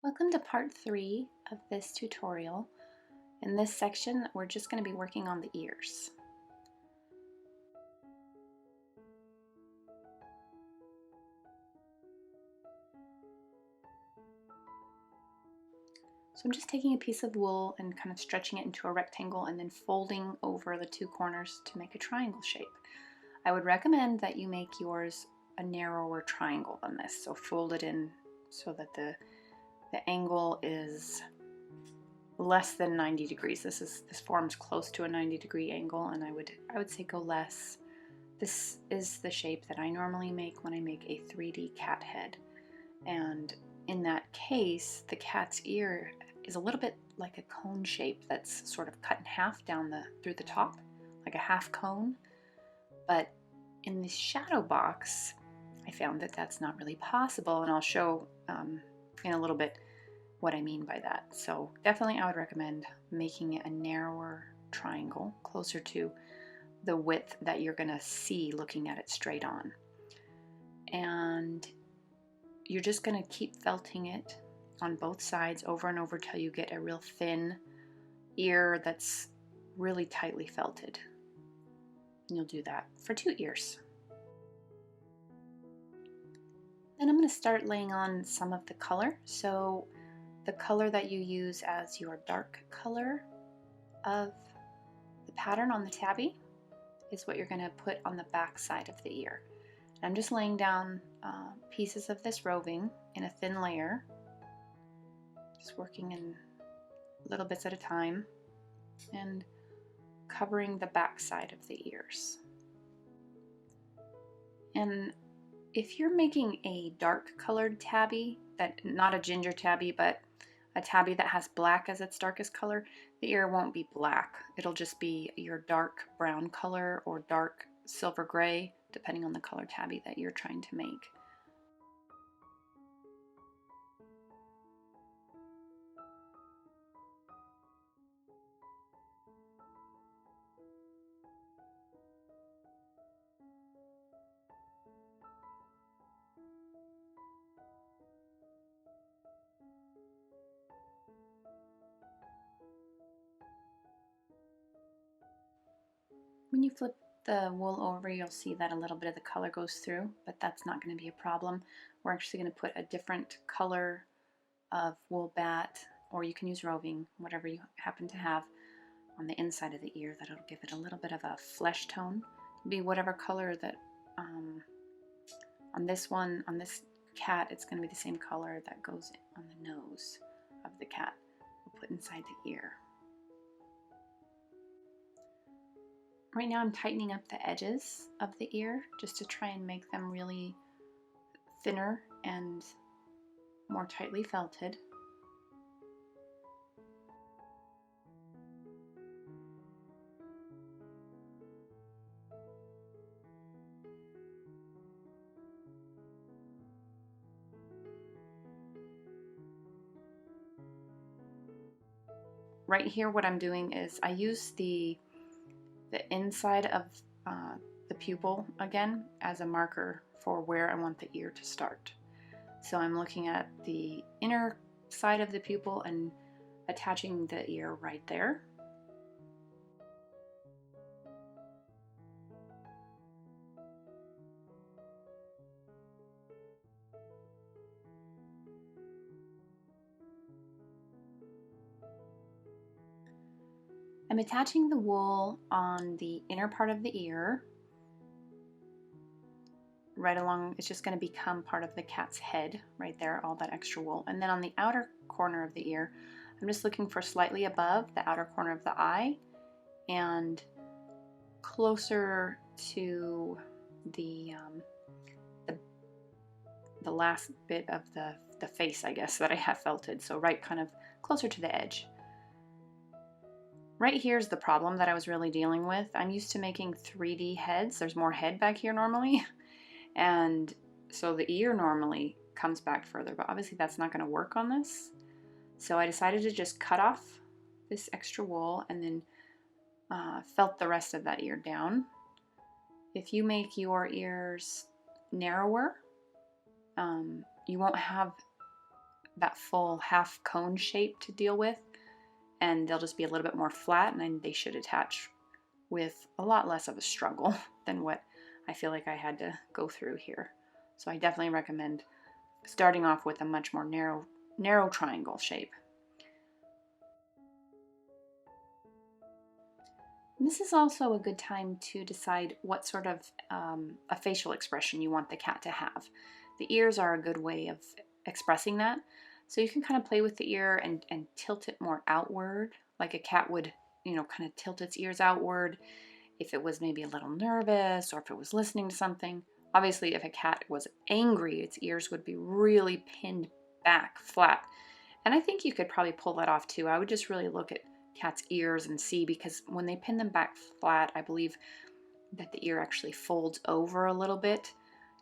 Welcome to part 3 of this tutorial. In this section, we're just going to be working on the ears. So I'm just taking a piece of wool and kind of stretching it into a rectangle and then folding over the two corners to make a triangle shape. I would recommend that you make yours a narrower triangle than this, so fold it in so that the angle is less than 90 degrees. This forms close to a 90-degree angle, and I would say go less. This is the shape that I normally make when I make a 3D cat head. And in that case, the cat's ear is a little bit like a cone shape that's sort of cut in half down through the top, like a half cone. But in the shadow box, I found that that's not really possible, and I'll show in a little bit what I mean by that. So definitely I would recommend making it a narrower triangle, closer to the width that you're going to see looking at it straight on. And you're just going to keep felting it on both sides over and over till you get a real thin ear that's really tightly felted. And you'll do that for 2 ears. Then I'm going to start laying on some of the color. So the color that you use as your dark color of the pattern on the tabby is what you're going to put on the back side of the ear. I'm just laying down pieces of this roving in a thin layer, just working in little bits at a time and covering the back side of the ears. And if you're making a dark colored tabby, not a ginger tabby, but a tabby that has black as its darkest color, the ear won't be black. It'll just be your dark brown color or dark silver gray, depending on the color tabby that you're trying to make. When you flip the wool over, you'll see that a little bit of the color goes through, but that's not going to be a problem. We're actually going to put a different color of wool bat, or you can use roving, whatever you happen to have, on the inside of the ear. That'll give it a little bit of a flesh tone. It'll be whatever color that on this cat, it's going to be the same color that goes on the nose of the cat. We'll put inside the ear. Right now I'm tightening up the edges of the ear just to try and make them really thinner and more tightly felted. Right here what I'm doing is I use the inside of the pupil again as a marker for where I want the ear to start. So I'm looking at the inner side of the pupil and attaching the ear right there. I'm attaching the wool on the inner part of the ear, right along. It's just going to become part of the cat's head right there, all that extra wool. And then on the outer corner of the ear, I'm just looking for slightly above the outer corner of the eye and closer to the last bit of the face, I guess, that I have felted. So right kind of closer to the edge. Right here's the problem that I was really dealing with. I'm used to making 3D heads. There's more head back here normally. And so the ear normally comes back further, but obviously that's not going to work on this. So I decided to just cut off this extra wool and then felt the rest of that ear down. If you make your ears narrower, you won't have that full half cone shape to deal with, and they'll just be a little bit more flat, and then they should attach with a lot less of a struggle than what I feel like I had to go through here. So I definitely recommend starting off with a much more narrow triangle shape. And this is also a good time to decide what sort of a facial expression you want the cat to have. The ears are a good way of expressing that. So you can kind of play with the ear and tilt it more outward, like a cat would, kind of tilt its ears outward if it was maybe a little nervous or if it was listening to something. Obviously, if a cat was angry, its ears would be really pinned back flat. And I think you could probably pull that off too. I would just really look at cats' ears and see, because when they pin them back flat, I believe that the ear actually folds over a little bit.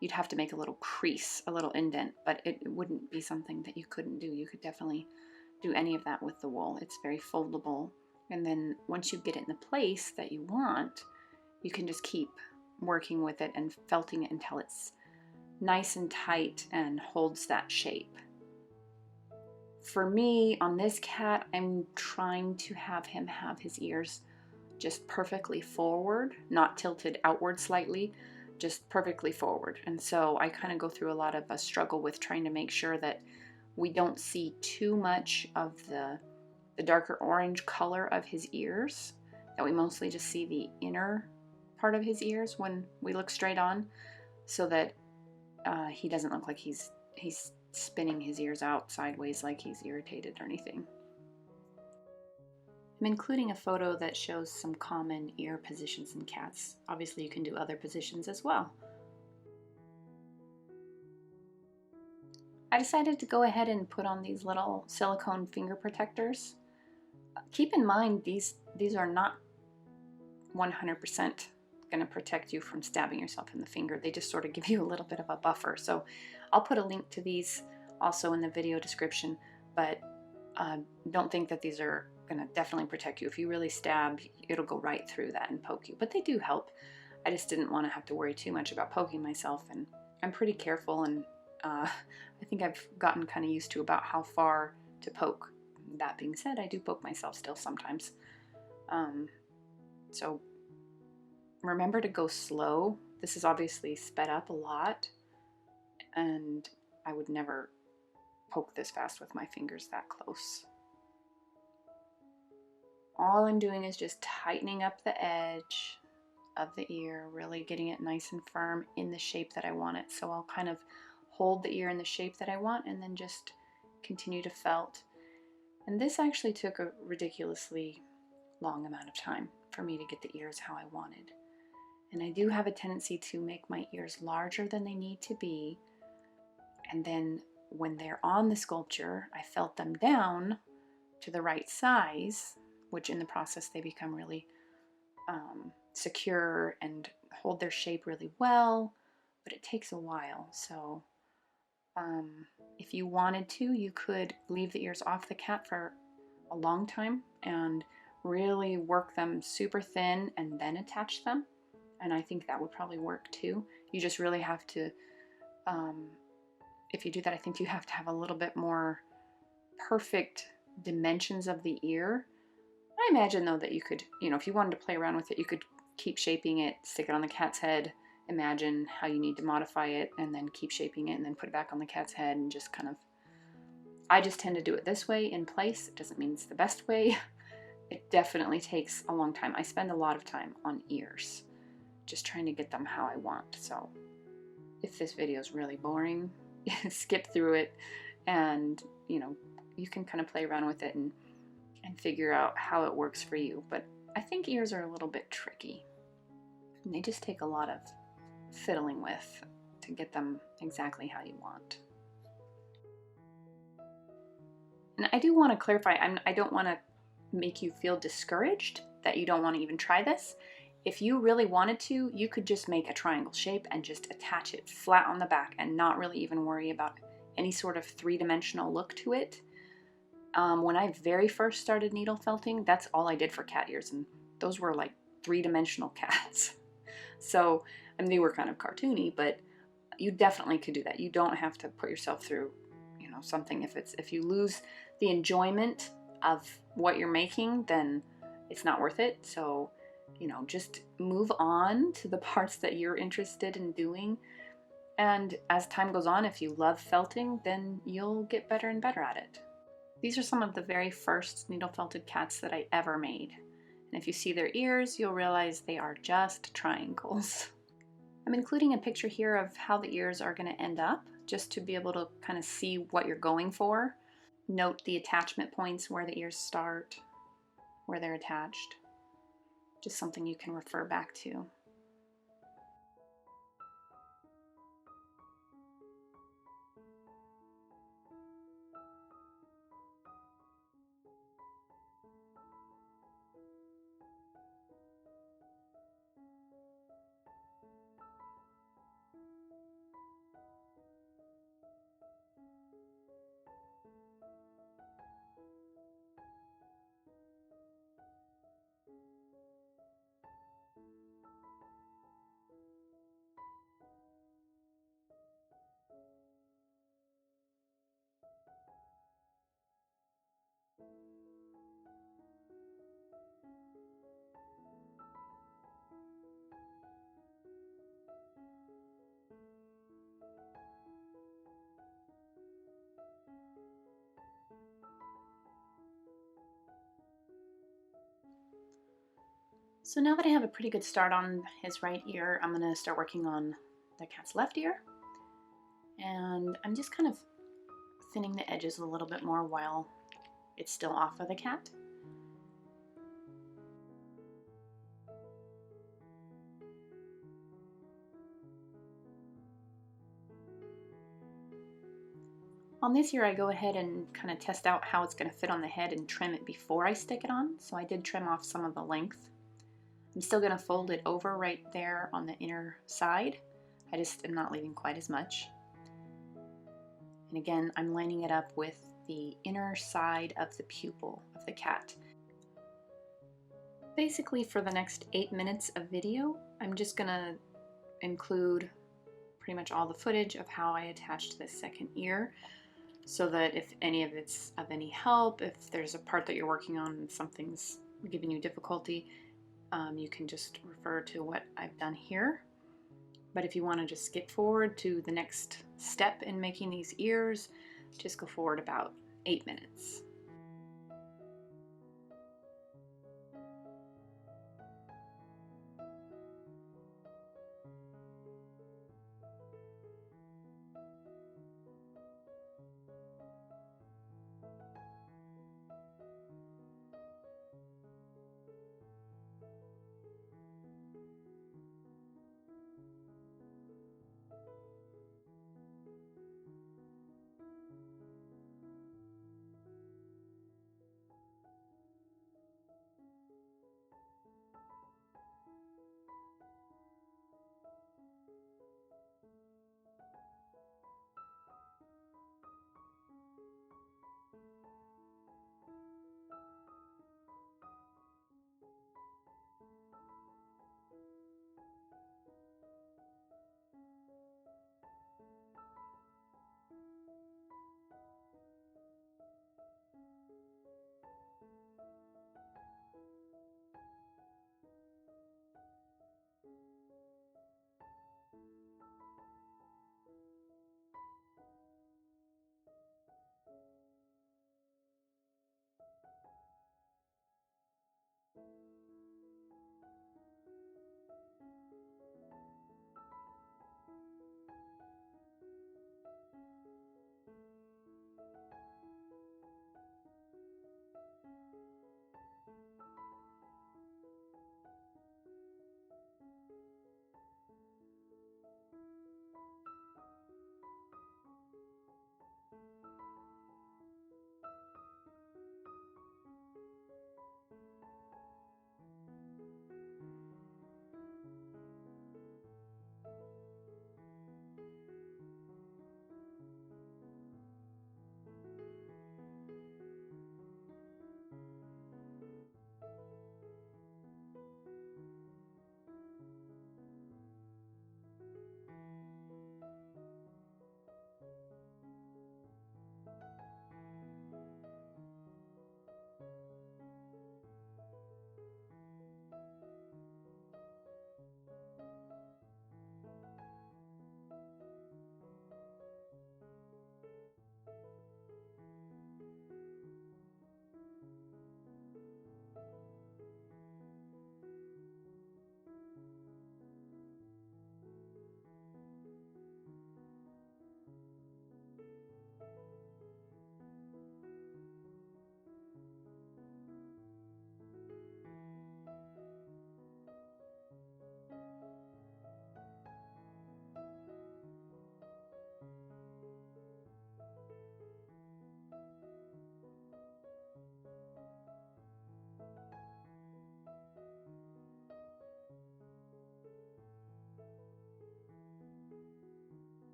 You'd have to make a little crease, a little indent, but it wouldn't be something that you couldn't do. You could definitely do any of that with the wool. It's very foldable. And then once you get it in the place that you want, you can just keep working with it and felting it until it's nice and tight and holds that shape. For me, on this cat, I'm trying to have him have his ears just perfectly forward, not tilted outward slightly, just perfectly forward. And so I kind of go through a lot of a struggle with trying to make sure that we don't see too much of the darker orange color of his ears, that we mostly just see the inner part of his ears when we look straight on, so that he doesn't look like he's spinning his ears out sideways like he's irritated or anything. I'm including a photo that shows some common ear positions in cats. Obviously, you can do other positions as well. I decided to go ahead and put on these little silicone finger protectors. Keep in mind, these are not 100% going to protect you from stabbing yourself in the finger. They just sort of give you a little bit of a buffer. So I'll put a link to these also in the video description, but don't think that these are going to definitely protect you. If you really stab, it'll go right through that and poke you, but they do help. I just didn't want to have to worry too much about poking myself, and I'm pretty careful, and I think I've gotten kind of used to about how far to poke. That being said, I do poke myself still sometimes. So remember to go slow. This is obviously sped up a lot, and I would never poke this fast with my fingers that close. All I'm doing is just tightening up the edge of the ear, really getting it nice and firm in the shape that I want it. So I'll kind of hold the ear in the shape that I want and then just continue to felt. And this actually took a ridiculously long amount of time for me to get the ears how I wanted. And I do have a tendency to make my ears larger than they need to be. And then when they're on the sculpture, I felt them down to the right size, which in the process they become really secure and hold their shape really well, but it takes a while. So if you wanted to, you could leave the ears off the cat for a long time and really work them super thin and then attach them. And I think that would probably work too. You just really have to, if you do that, I think you have to have a little bit more perfect dimensions of the ear. I imagine though that you could, if you wanted to play around with it, you could keep shaping it, stick it on the cat's head, imagine how you need to modify it, and then keep shaping it and then put it back on the cat's head and just kind of, I just tend to do it this way in place. It doesn't mean it's the best way. It definitely takes a long time. I spend a lot of time on ears, just trying to get them how I want. So if this video is really boring, skip through it, and you can kind of play around with it and figure out how it works for you. But I think ears are a little bit tricky, and they just take a lot of fiddling with to get them exactly how you want. And I do want to clarify, I don't want to make you feel discouraged that you don't want to even try this. If you really wanted to, you could just make a triangle shape and just attach it flat on the back and not really even worry about any sort of three-dimensional look to it. When I very first started needle felting, that's all I did for cat ears, and those were like three-dimensional cats. So, they were kind of cartoony, but you definitely could do that. You don't have to put yourself through, something. If you lose the enjoyment of what you're making, then it's not worth it. So, just move on to the parts that you're interested in doing. And as time goes on, if you love felting, then you'll get better and better at it. These are some of the very first needle felted cats that I ever made. And if you see their ears, you'll realize they are just triangles. I'm including a picture here of how the ears are going to end up, just to be able to kind of see what you're going for. Note the attachment points, where the ears start, where they're attached. Just something you can refer back to. So now that I have a pretty good start on his right ear, I'm going to start working on the cat's left ear. And I'm just kind of thinning the edges a little bit more while it's still off of the cat. On this ear, I go ahead and kind of test out how it's going to fit on the head and trim it before I stick it on. So I did trim off some of the length. I'm still going to fold it over right there on the inner side. I just am not leaving quite as much. And again, I'm lining it up with the inner side of the pupil of the cat. Basically, for the next 8 minutes of video, I'm just going to include pretty much all the footage of how I attached this second ear, so that if any of it's of any help, if there's a part that you're working on and something's giving you difficulty, you can just refer to what I've done here. But if you want to just skip forward to the next step in making these ears, just go forward about 8 minutes.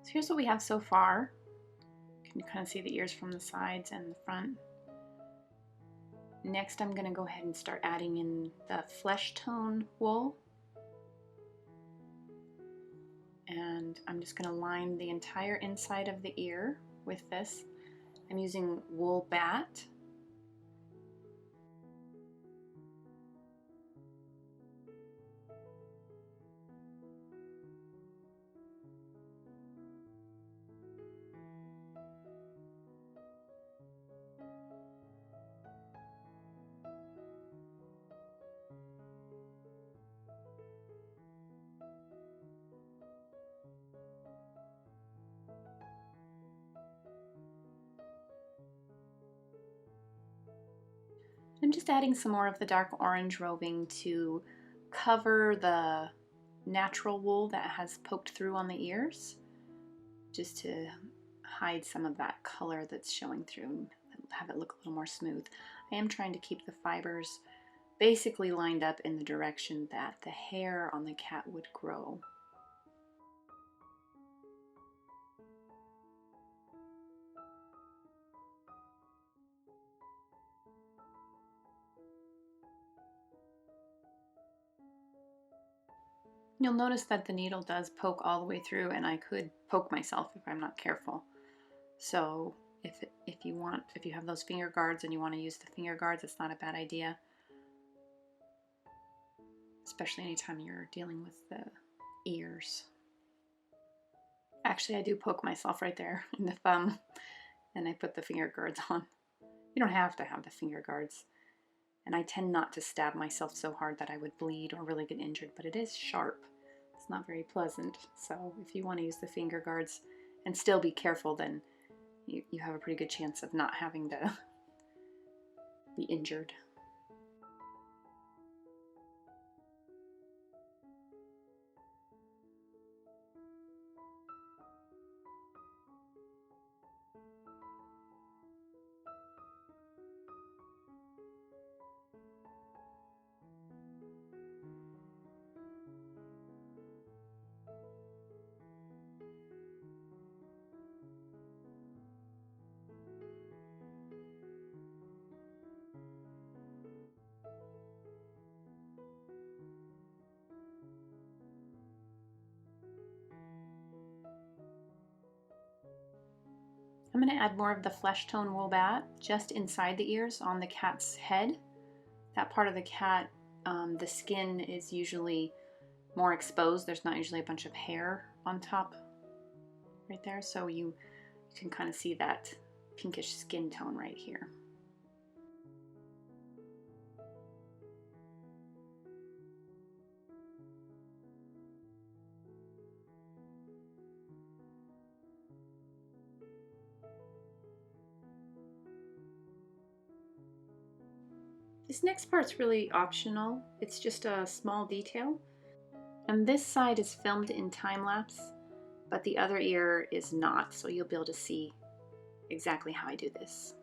So here's what we have so far. You can kind of see the ears from the sides and the front. Next, I'm going to go ahead and start adding in the flesh tone wool. And I'm just going to line the entire inside of the ear with this. I'm using wool bat. I'm just adding some more of the dark orange roving to cover the natural wool that has poked through on the ears, just to hide some of that color that's showing through and have it look a little more smooth. I am trying to keep the fibers basically lined up in the direction that the hair on the cat would grow. You'll notice that the needle does poke all the way through, and I could poke myself if I'm not careful. So if you have those finger guards and you want to use the finger guards, it's not a bad idea, especially anytime you're dealing with the ears. Actually, I do poke myself right there in the thumb, and I put the finger guards on. You don't have to have the finger guards. And I tend not to stab myself so hard that I would bleed or really get injured, but it is sharp. It's not very pleasant. So if you want to use the finger guards and still be careful, then you have a pretty good chance of not having to be injured. I'm going to add more of the flesh tone wool bat just inside the ears on the cat's head. That part of the cat, the skin is usually more exposed. There's not usually a bunch of hair on top right there, so you can kind of see that pinkish skin tone right here. This next part's really optional. It's just a small detail. And this side is filmed in time lapse, but the other ear is not, so you'll be able to see exactly how I do this.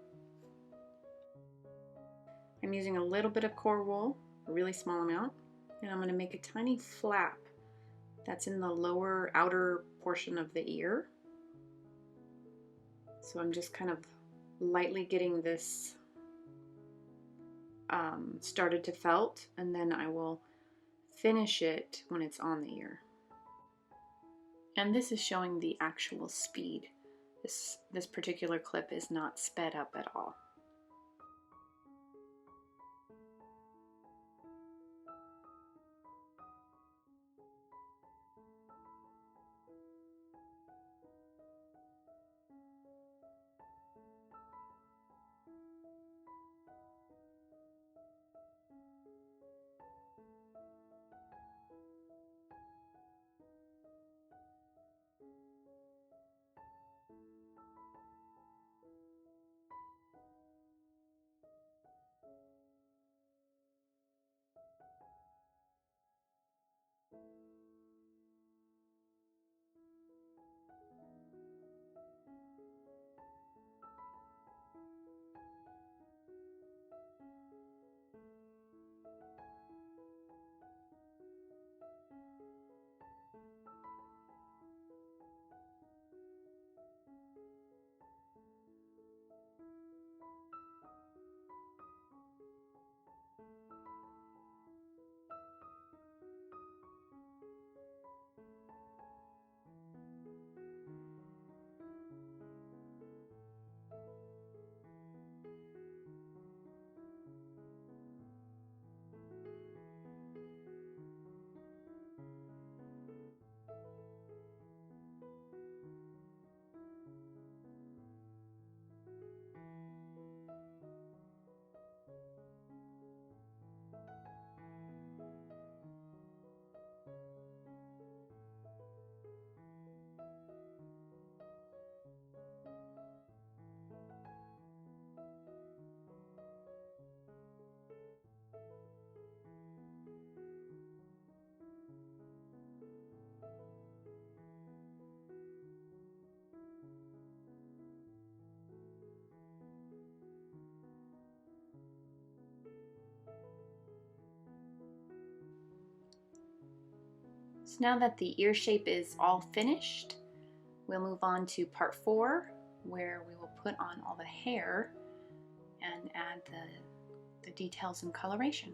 I'm using a little bit of core wool, a really small amount, and I'm going to make a tiny flap that's in the lower outer portion of the ear. So I'm just kind of lightly getting this started to felt, and then I will finish it when it's on the ear. And this is showing the actual speed. This particular clip is not sped up at all. So now that the ear shape is all finished, we'll move on to part 4, where we will put on all the hair and add the details and coloration.